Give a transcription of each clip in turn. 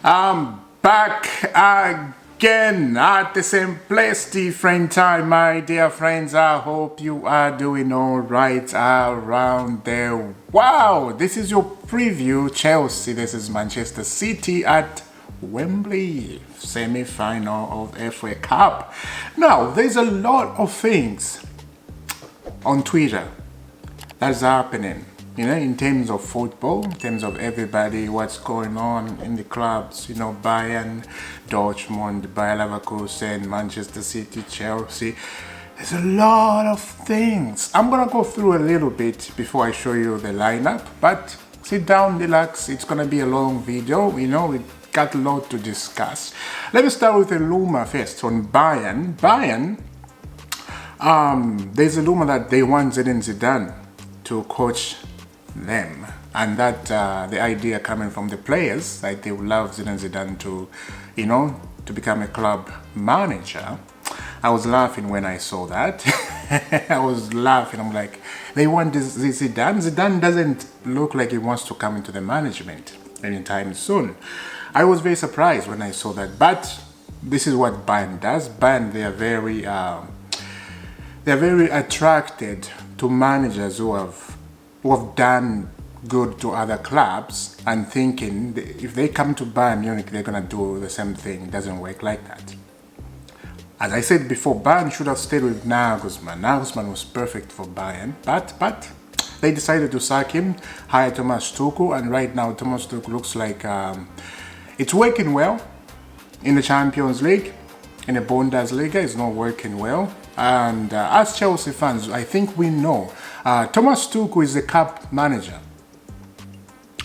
I'm back again at the same place, different time, my dear friends. I hope you are doing all right around there. Wow, this is your preview. Chelsea, this is Manchester City at Wembley, semi-final of FA Cup. Now, there's a lot of things on Twitter that's happening, you know, in terms of football, in terms of everybody, what's going on in the clubs, you know, Bayern, Dortmund, Bayer Leverkusen, Manchester City, Chelsea. There's a lot of things. I'm gonna go through a little bit before I show you the lineup, but sit down, relax. It's gonna be a long video, you know, we got a lot to discuss. Let me start with a rumor first on Bayern. There's a rumor that they want Zidane to coach them, and that the idea coming from the players, like they would love Zidane to, you know, to become a club manager. I was laughing when I saw that. I was laughing. I'm like, they want this Zidane. Zidane doesn't look like he wants to come into the management anytime soon. I was very surprised when I saw that, but this is what Bayern does. Bayern, they are very attracted to managers who have done good to other clubs, and thinking if they come to Bayern Munich, they're gonna do the same thing. It doesn't work like that. As I said before, Bayern should have stayed with Nagelsmann. Nagelsmann was perfect for Bayern, but they decided to sack him, hire Thomas Tuchel, and right now Thomas Tuchel looks like it's working well in the Champions League. In the Bundesliga, it's not working well. And as Chelsea fans, I think we know Thomas Tuchel is a cup manager,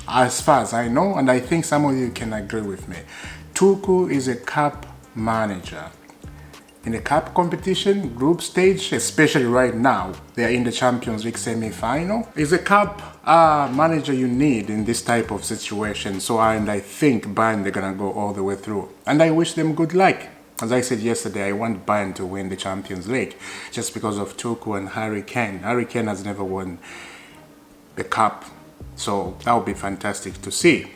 as far as I know, and I think some of you can agree with me. Tuchel is a cup manager. In the cup competition, group stage, especially right now, they are in the Champions League semi-final. Is a cup manager you need in this type of situation. So, and I think Bayern, they're gonna go all the way through. And I wish them good luck. As I said yesterday, I want Bayern to win the Champions League just because of Tuchel and Harry Kane. Harry Kane has never won the cup, so that would be fantastic to see.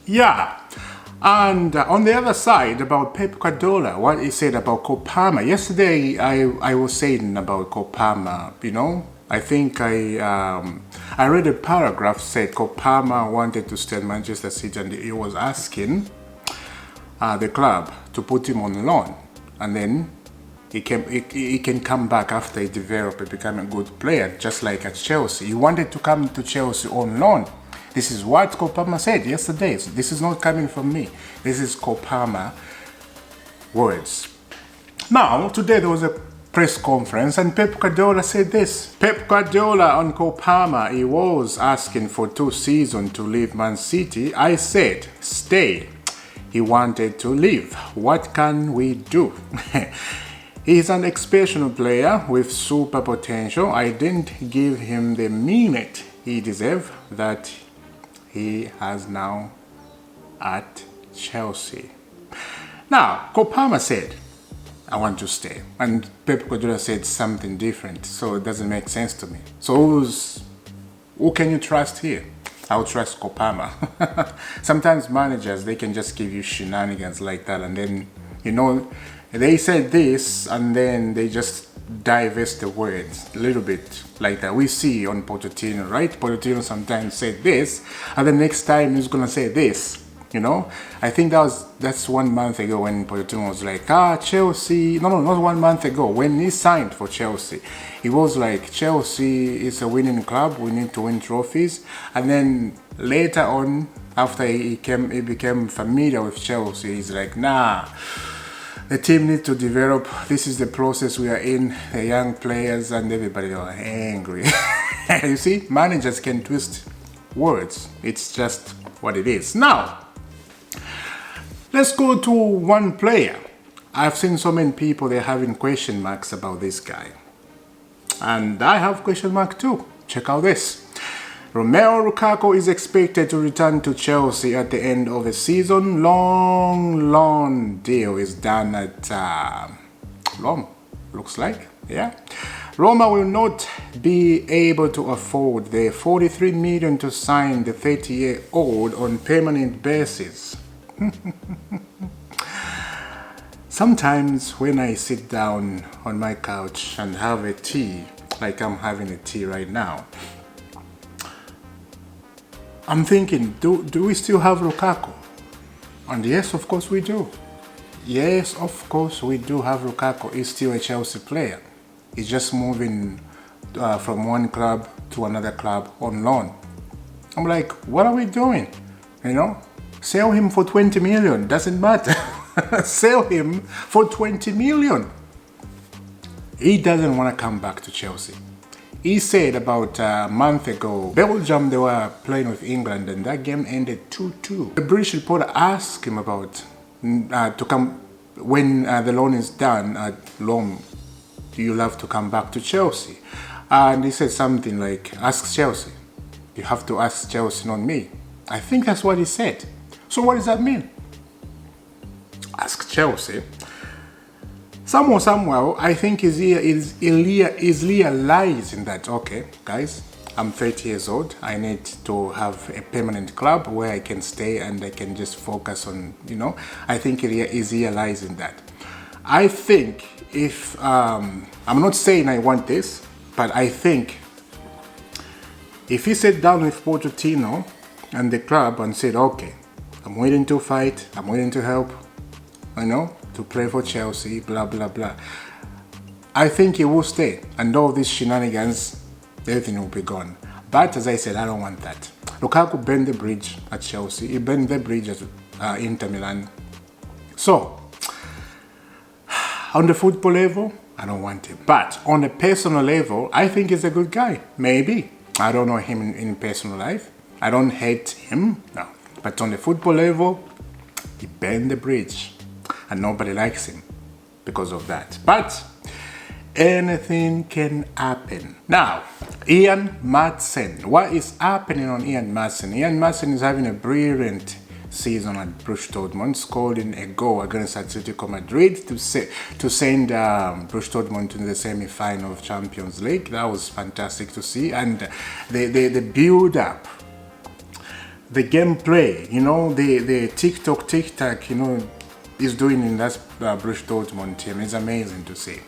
Yeah. And on the other side, about Pep Guardiola, what he said about Kopama. Yesterday, I was saying about Kopama, you know, I think I read a paragraph said Kopama wanted to stay at Manchester City, and he was asking the club to put him on loan, and then he can come back after he developed and become a good player, just like at Chelsea. He wanted to come to Chelsea on loan. This is what Kopama said yesterday. So this is not coming from me. This is Kopama words. Now, today there was a press conference and Pep Guardiola said this. Pep Guardiola on Kopama, he was asking for 2 seasons to leave Man City. I said, stay. He wanted to leave. What can we do? He's an exceptional player with super potential. I didn't give him the minute he deserved that he has now at Chelsea. Now, Kopama said, I want to stay. And Pep Guardiola said something different, so it doesn't make sense to me. So who can you trust here? I'll trust Kopama. Sometimes managers, they can just give you shenanigans like that, and then, you know, they said this and then they just divest the words a little bit like that. We see on Pochettino, right? Pochettino sometimes said this, and the next time he's gonna say this. You know, I think that's 1 month ago when Pochettino was like, Chelsea. No, not 1 month ago when he signed for Chelsea. He was like, Chelsea is a winning club. We need to win trophies. And then later on, after he became familiar with Chelsea, he's like, nah. The team needs to develop. This is the process we are in. The young players and everybody are angry. You see, managers can twist words. It's just what it is. Now, let's go to one player. I've seen so many people, they're having question marks about this guy. And I have question mark too. Check out this. Romelu Lukaku is expected to return to Chelsea at the end of the season. Long loan deal is done at looks like, yeah. Roma will not be able to afford the 43 million to sign the 30-year-old on permanent basis. Sometimes when I sit down on my couch and have a tea, like I'm having a tea right now, I'm thinking, do we still have Lukaku? And yes, of course we do. Yes, of course we do have Lukaku. He's still a Chelsea player. He's just moving from one club to another club on loan. I'm like, what are we doing? You know, sell him for 20 million. Doesn't matter. Sell him for 20 million. He doesn't want to come back to Chelsea. He said about a month ago, Belgium, they were playing with England and that game ended 2-2. The British reporter asked him about to come when the loan is done at loan. Do you love to come back to Chelsea? And he said something like, ask Chelsea. You have to ask Chelsea, not me. I think that's what he said. So what does that mean? Ask Chelsea. Somehow, I think is realizing that, okay, guys, I'm 30 years old. I need to have a permanent club where I can stay and I can just focus on, you know, I think he is realizing that. I think if, I'm not saying I want this, but I think if he sat down with Pochettino and the club and said, okay, I'm willing to fight, I'm willing to help, you know, to play for Chelsea, blah, blah, blah. I think he will stay. And all these shenanigans, everything will be gone. But as I said, I don't want that. Lukaku burned the bridge at Chelsea. He burned the bridge at Inter Milan. So, on the football level, I don't want him. But on a personal level, I think he's a good guy. Maybe. I don't know him in personal life. I don't hate him. No. But on the football level, he burned the bridge. And nobody likes him because of that. But anything can happen. Now, Ian Maatsen. What is happening on Ian Maatsen? Ian Maatsen is having a brilliant season at Borussia Dortmund, scoring a goal against Atletico Madrid to send Borussia Dortmund to the semi-final of Champions League. That was fantastic to see. And the build-up, the gameplay, you know, the tic-tac, you know, is doing in that Borussia Dortmund team is amazing to see.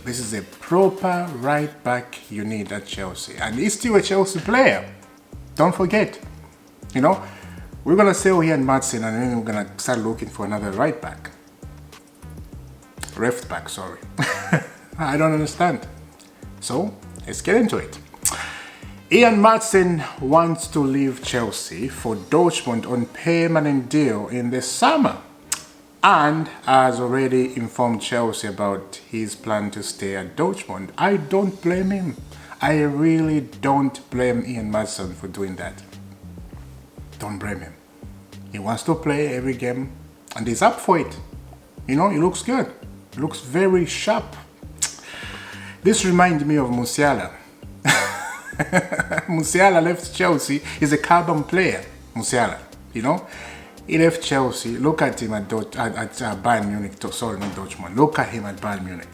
This is a proper right back you need at Chelsea. And he's still a Chelsea player. Don't forget. You know, we're going to sell here in Maatsen and then we're going to start looking for another right back. Left back, sorry. I don't understand. So, let's get into it. Ian Maatsen wants to leave Chelsea for Dortmund on permanent deal in the summer, and has already informed Chelsea about his plan to stay at Dortmund. I don't blame him. I really don't blame Ian Maatsen for doing that. Don't blame him. He wants to play every game and he's up for it. You know, he looks good. He looks very sharp. This reminds me of Musiala. Musiala left Chelsea. He's a carbon player, Musiala, you know. He left Chelsea. Look at him at Bayern Munich. Sorry, not Dortmund. Look at him at Bayern Munich.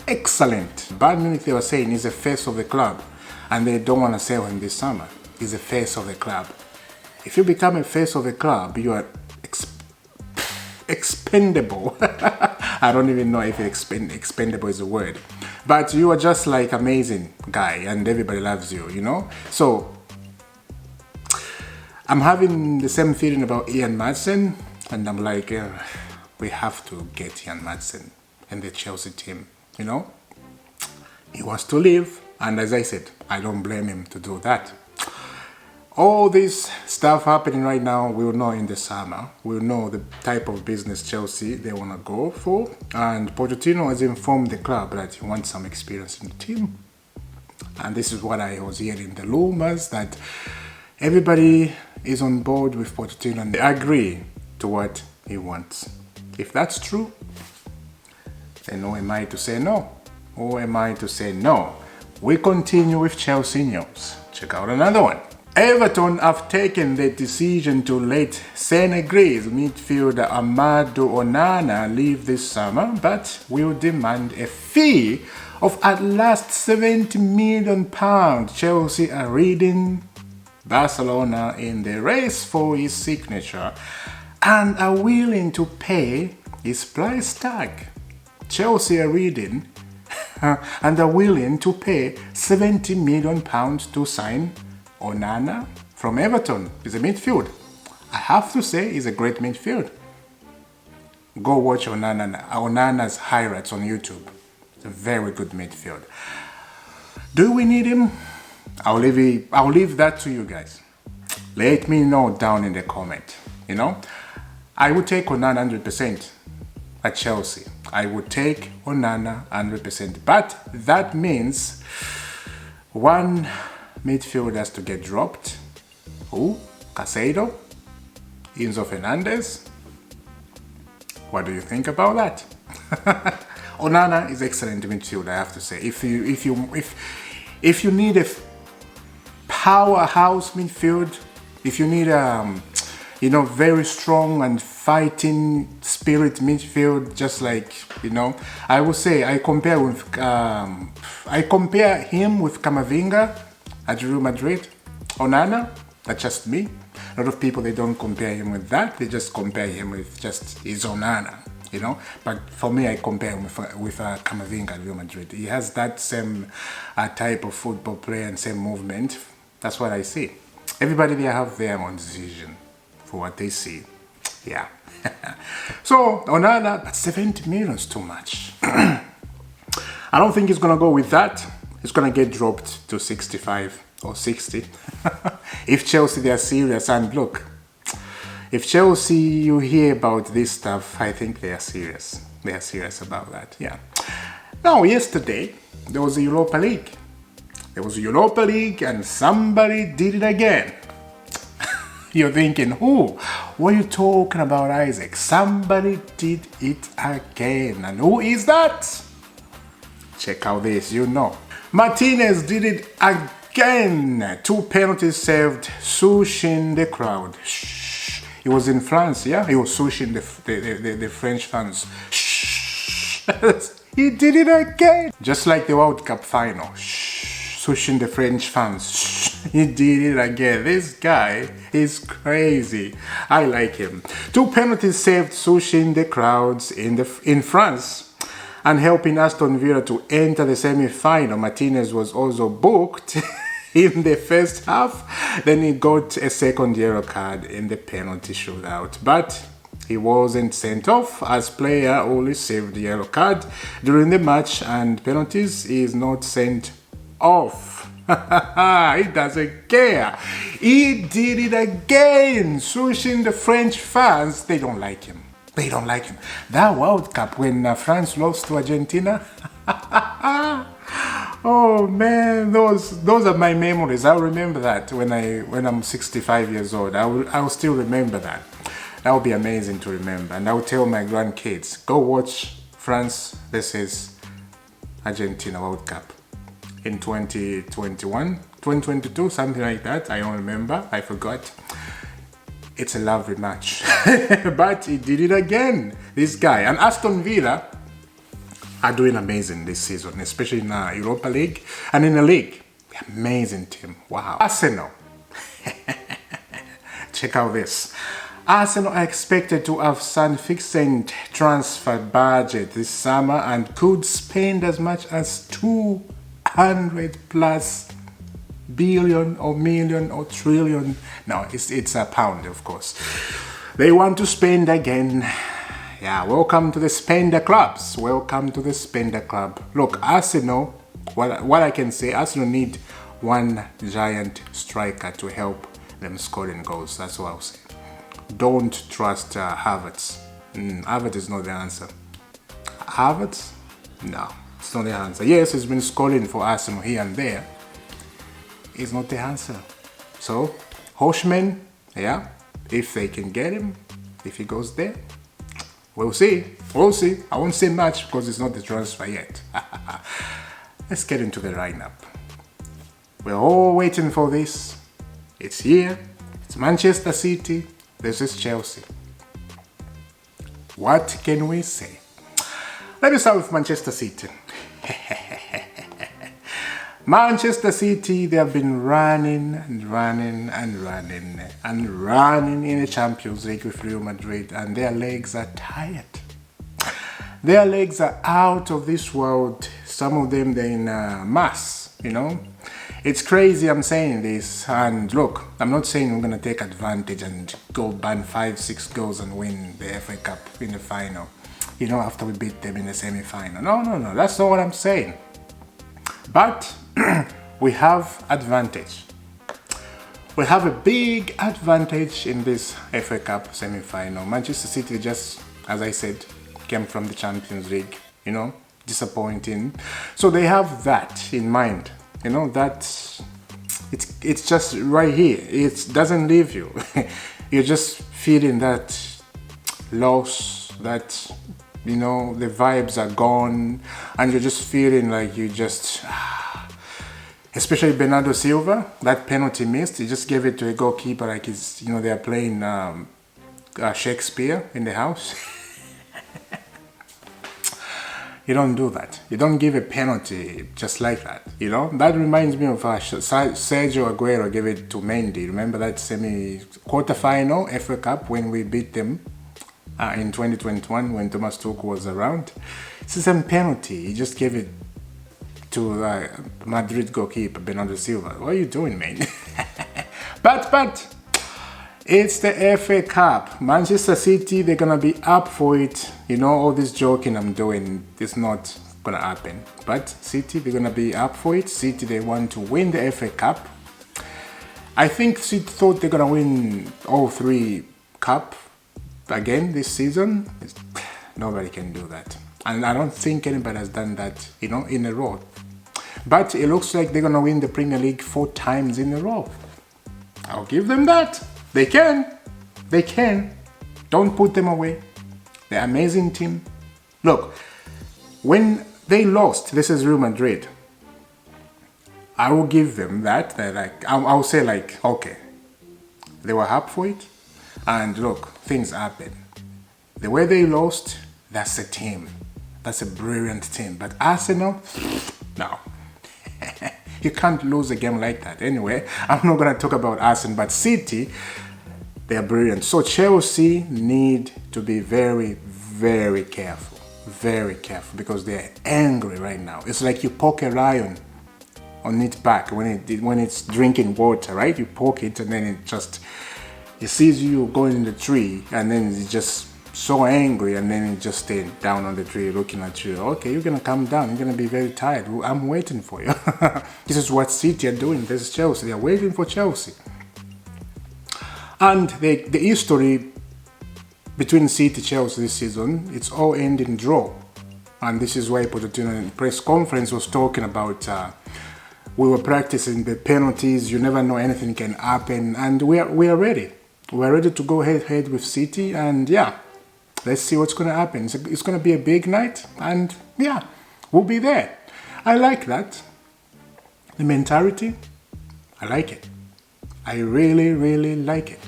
Excellent. Bayern Munich, they were saying, he's the face of the club. And they don't want to sell him this summer. He's the face of the club. If you become a face of the club, you are expendable. I don't even know if expendable is a word. But you are just like amazing guy and everybody loves you, you know? So, I'm having the same feeling about Ian Maatsen, and I'm like, we have to get Ian Maatsen in the Chelsea team, you know? He wants to leave, and as I said, I don't blame him to do that. All this stuff happening right now, we'll know in the summer. We'll know the type of business Chelsea they want to go for, and Pochettino has informed the club that he wants some experience in the team. And this is what I was hearing, the rumors that everybody is on board with Pochettino and they agree to what he wants. If that's true, then who am I to say no? Who am I to say no? We continue with Chelsea news. Check out another one. Everton have taken the decision to let Senegalese midfielder Amadou Onana leave this summer, but will demand a fee of at least £70 million. Chelsea are reading Barcelona in the race for his signature and are willing to pay his price tag. Chelsea are reading and are willing to pay £70 million to sign Onana from Everton. He's a midfield. I have to say he's a great midfield. Go watch Onana's highlights on YouTube. It's a very good midfield. Do we need him? I'll leave that to you guys. Let me know down in the comment. You know, I would take Onana 100% at Chelsea. I would take Onana 100%. But that means one midfield has to get dropped. Who? Casado? Enzo Fernandez? What do you think about that? Onana is excellent midfield, I have to say. If you need a powerhouse midfield, if you need very strong and fighting spirit midfield, just like, I would say I compare him with Camavinga at Real Madrid. Onana, that's just me. A lot of people, they don't compare him with that. They just compare him with just his Onana, But for me, I compare him with Camavinga at Real Madrid. He has that same type of football player and same movement. That's what I see. Everybody, they have their own decision for what they see. Yeah. So, Onana, but 70 million is too much. I don't think he's going to go with that. He's going to get dropped to 65 or 60. If Chelsea, they are serious, and look, if Chelsea, you hear about this stuff, I think they are serious. They are serious about that, yeah. Now, yesterday, there was a Europa League. There was a Europa League and somebody did it again. You're thinking, who? What are you talking about, Isaac? Somebody did it again. And who is that? Check out this, Martinez did it again. 2 penalties saved, sushing the crowd. Shh. He was in France, yeah? He was sushing the French fans. Shh. He did it again. Just like the World Cup final. Shh. Sushing the French fans. Shh. He did it again. This guy is crazy. I like him. 2 penalties saved, sushing the crowds in France and helping Aston Villa to enter the semi-final. Martinez was also booked in the first half. Then he got a second yellow card in the penalty shootout. But he wasn't sent off as player who received the yellow card during the match and penalties. He is not sent off. He doesn't care. He did it again, sushing the French fans. They don't like him. They don't like him. That World Cup when France lost to Argentina. Oh man, those are my memories. I'll remember that when I'm 65 years old. I'll still remember that. That would be amazing to remember. And I'll tell my grandkids, go watch France versus Argentina World Cup in 2021, 2022, something like that. I don't remember. I forgot. It's a lovely match. But he did it again, this guy. And Aston Villa are doing amazing this season, especially in the Europa League and in the league. Amazing team. Wow. Arsenal. Check out this. Arsenal are expected to have significant transfer budget this summer and could spend as much as 200 plus billion or million or trillion. No, it's a pound, of course. They want to spend again. Yeah, welcome to the spender clubs. Welcome to the spender club. Look, Arsenal, what I can say, Arsenal need one giant striker to help them scoring goals. That's what I'll say. Don't trust Havertz. Havertz is not the answer. Havertz? No, it's not the answer. Yes, he's been scoring for Arsenal here and there. It's not the answer. So, Hoshman, yeah, if they can get him, if he goes there, we'll see. We'll see. I won't say much because it's not the transfer yet. Let's get into the lineup. We're all waiting for this. It's here. It's Manchester City. This is Chelsea. What can we say? Let me start with Manchester City. Manchester City, they have been running and running and running and running in the Champions League with Real Madrid, and their legs are tired. Their legs are out of this world. Some of them, they're in mass, you know. It's crazy I'm saying this, and look, I'm not saying we're going to take advantage and go ban 5-6 goals and win the FA Cup in the final, you know, after we beat them in the semi-final. No, that's not what I'm saying. But we have advantage. We have a big advantage in this FA Cup semi-final. Manchester City just, as I said, came from the Champions League, you know, disappointing. So they have that in mind, you know, that it's just right here. It doesn't leave you. You're just feeling that loss, that, you know, the vibes are gone, and you're just feeling like you just, especially Bernardo Silva, that penalty missed. He just gave it to a goalkeeper like it's, you know, they're playing Shakespeare in the house. You don't do that. You don't give a penalty just like that, you know? That reminds me of Sergio Aguero gave it to Mendy. Remember that quarter-final FA Cup when we beat them in 2021 when Thomas Tuchel was around? It's the same penalty. He just gave it to Madrid goalkeeper Bernardo Silva. What are you doing, man? But it's the FA Cup. Manchester City, they're gonna be up for it. You know, all this joking I'm doing is not gonna happen. But City, they're gonna be up for it. City, they want to win the FA Cup. I think City thought they're gonna win all 3 cup again this season. Nobody can do that. And I don't think anybody has done that, you know, in a row. But it looks like they're gonna win the Premier League 4 times in a row. I'll give them that. They can. They can. Don't put them away. They're an amazing team. Look, when they lost, this is Real Madrid, I will give them that. They're like, I'll say like, okay, they were up for it. And look, things happen. The way they lost, that's a team. That's a brilliant team. But Arsenal, no. You can't lose a game like that. Anyway, I'm not going to talk about Aston, but City, they are brilliant. So Chelsea need to be very, very careful. Very careful, because they're angry right now. It's like you poke a lion on its back when it's drinking water, right? You poke it and then it sees you going in the tree, and then it's just so angry, and then it just stays down on the tree looking at you. Okay, you're gonna come down, you're gonna be very tired. I'm waiting for you. This is what City are doing. This is Chelsea. They're waiting for Chelsea. And the history between City and Chelsea this season, it's all ending in draw. And this is why Pochettino in the press conference was talking about we were practicing the penalties. You never know, anything can happen, and we are ready. We're ready to go head with City, and yeah, let's see what's going to happen. It's going to be a big night, and yeah, we'll be there. I like that. The mentality, I like it. I really, really like it.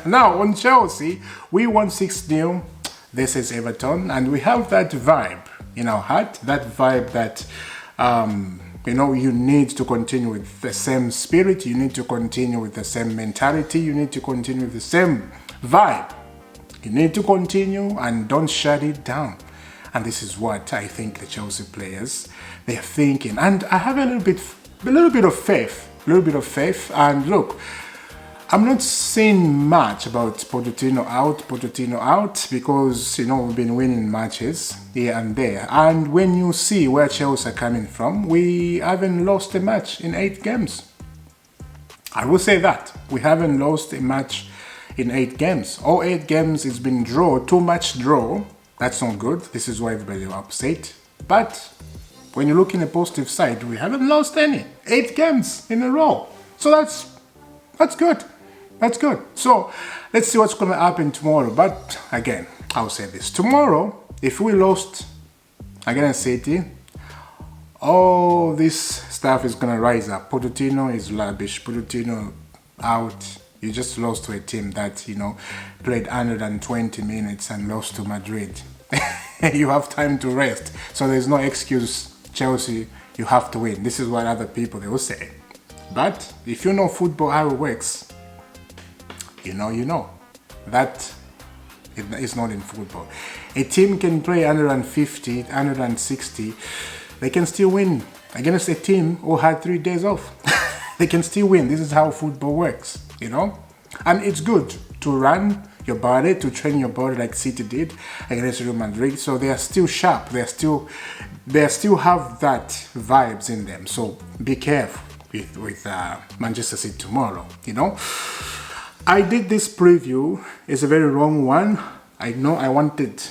Now, on Chelsea, we won 6-0. This is Everton, and we have that vibe in our heart, that vibe that, you know, you need to continue with the same spirit, you need to continue with the same mentality, you need to continue with the same vibe. You need to continue and don't shut it down. And this is what I think the Chelsea players, they're thinking. And I have a little bit of faith. And look, I'm not saying much about Pochettino out, because, you know, we've been winning matches here and there. And when you see where Chelsea are coming from, we haven't lost a match in 8 games. I will say that. We haven't lost a match in 8 games. All 8 games it's been draw, too much draw. That's not good. This is why everybody is upset. But when you look in the positive side, we haven't lost any. 8 games in a row. So that's good. That's good. So let's see what's going to happen tomorrow. But again, I'll say this. Tomorrow, if we lost against City, all this stuff is going to rise up. Pochettino is rubbish. Pochettino out. You just lost to a team that, you know, played 120 minutes and lost to Madrid. You have time to rest. So there's no excuse, Chelsea, you have to win. This is what other people, they will say. But if you know football, how it works, you know. That is not in football. A team can play 150, 160. They can still win against a team who had 3 days off. They can still win. This is how football works, you know. And it's good to run your body, to train your body like City did against Real Madrid. So they are still sharp. They still have that vibes in them. So be careful with Manchester City tomorrow, you know. I did this preview. It's a very long one. I know I wanted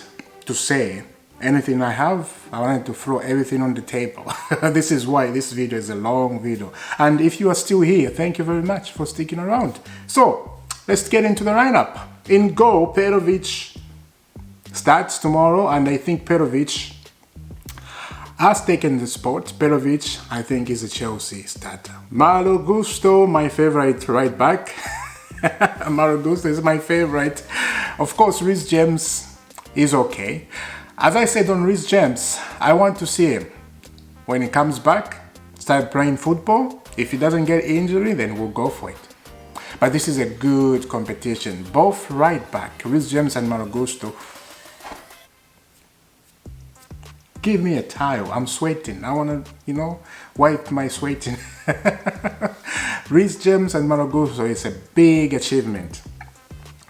to say anything I have. I wanted to throw everything on the table. This is why this video is a long video. And if you are still here, thank you very much for sticking around. So let's get into the lineup. In goal, Perovic starts tomorrow, and I think Perovic has taken the spot. Perovic, I think, is a Chelsea starter. Malo Gusto, my favorite right back. Malo Gusto is my favorite. Of course, Reece James is okay. As I said on Reece James, I want to see him when he comes back, start playing football. If he doesn't get injury, then we'll go for it. But this is a good competition. Both right back, Reece James and Malo Gusto. Give me a towel. I'm sweating. I want to, you know, wipe my sweating. Reece James and Malo Gusto is a big achievement.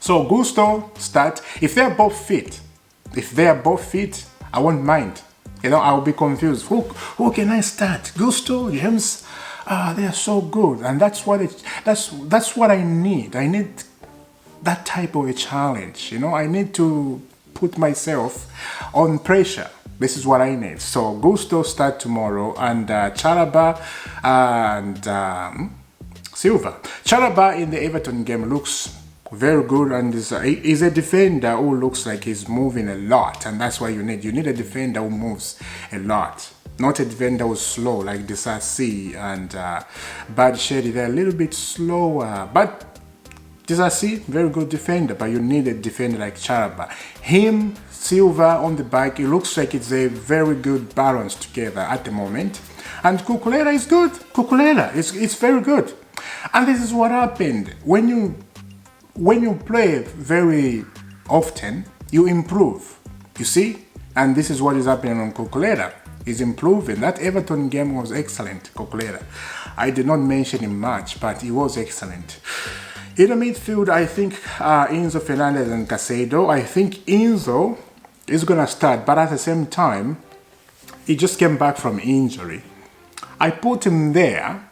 So Gusto start. If they're both fit, I won't mind. You know, I'll be confused. Who can I start? Gusto, James? They are so good, and that's what I need. I need that type of a challenge. You know, I need to put myself on pressure. This is what I need. So Gusto start tomorrow, and Chalaba and Silva. Chalaba in the Everton game looks very good, and is a defender who looks like he's moving a lot, and that's what you need. You need a defender who moves a lot, not a defender who's slow like Disasi and Bad Shady. They're a little bit slower, but Disasi, very good defender, but you need a defender like Chalaba. Him, Silva on the back, it looks like it's a very good balance together at the moment. And Cucurella is good. Cucurella, it's very good. And this is what happened. When you play very often, you improve. You see? And this is what is happening on Cucurella. He's improving. That Everton game was excellent, Cucurella. I did not mention him much, but he was excellent. In the midfield, I think Enzo Fernandez and Caicedo. I think Enzo is going to start, but at the same time, he just came back from injury. I put him there.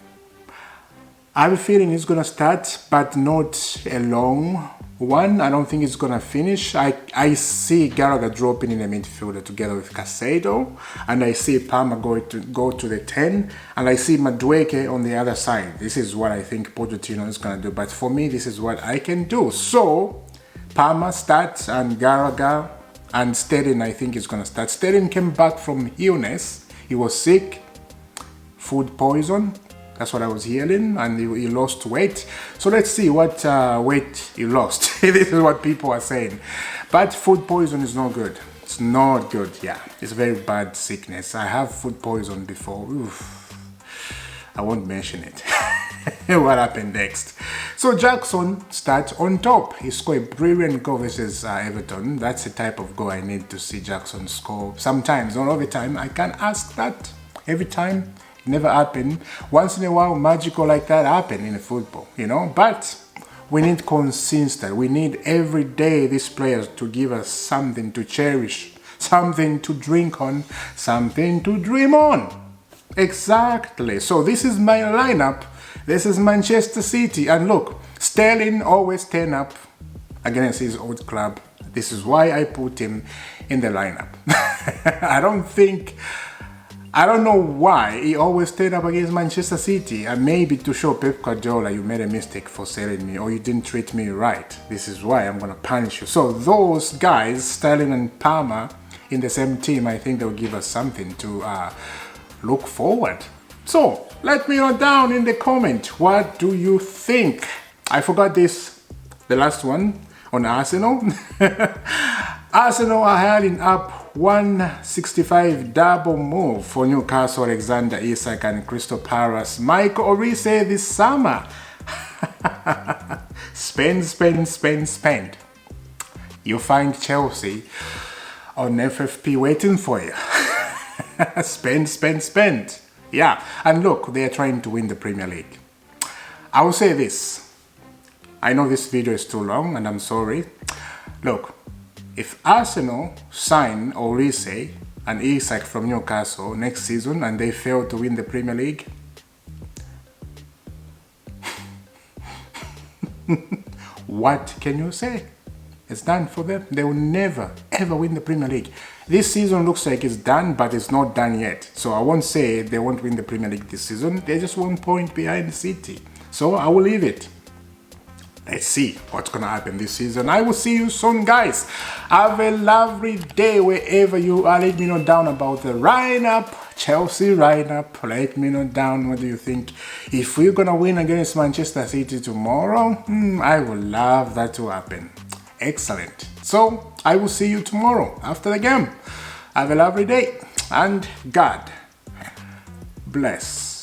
I have a feeling he's going to start, but not a long one. I don't think he's going to finish. I see Gallagher dropping in the midfield together with Caicedo, and I see Palmer going to go to the 10, and I see Madueke on the other side. This is what I think Pochettino is going to do, but for me, this is what I can do. So, Palmer starts, and Gallagher and Sterling, I think, is going to start. Sterling came back from illness. He was sick, food poison. That's what I was hearing, and he lost weight. So let's see what weight he lost. This is what people are saying. But food poison is not good. It's not good, yeah. It's a very bad sickness. I have food poison before. Oof. I won't mention it. What happened next? So Jackson starts on top. He scored a brilliant goal versus Everton. That's the type of goal I need to see Jackson score. Sometimes, not all the time. I can't ask that every time. Never happen. Once in a while, magical like that happen in football, you know. But we need consistent. We need every day these players to give us something to cherish, something to drink on, something to dream on. Exactly. So this is my lineup. This is Manchester City, and look, Sterling always turn up against his old club. This is why I put him in the lineup. I don't know why he always stayed up against Manchester City, and maybe to show Pep Guardiola you made a mistake for selling me, or you didn't treat me right. This is why I'm going to punish you. So those guys, Sterling and Palmer, in the same team, I think they'll give us something to look forward. So let me know down in the comment, what do you think? I forgot this, the last one on Arsenal. Arsenal are heading up 165 double move for Newcastle, Alexander Isak and Crystal Palace, Michael Olise this summer. Spend. You find Chelsea on FFP waiting for you. Spend. Yeah, and look, they are trying to win the Premier League. I will say this. I know this video is too long and I'm sorry. Look, if Arsenal sign Olise and Isak from Newcastle next season and they fail to win the Premier League, what can you say? It's done for them. They will never, ever win the Premier League. This season looks like it's done, but it's not done yet. So I won't say they won't win the Premier League this season. They're just 1 point behind City. So I will leave it. Let's see what's going to happen this season. I will see you soon, guys. Have a lovely day wherever you are. Let me know down about the lineup, Chelsea lineup. Let me know down what do you think. If we're going to win against Manchester City tomorrow, I would love that to happen. Excellent. So I will see you tomorrow after the game. Have a lovely day and God bless.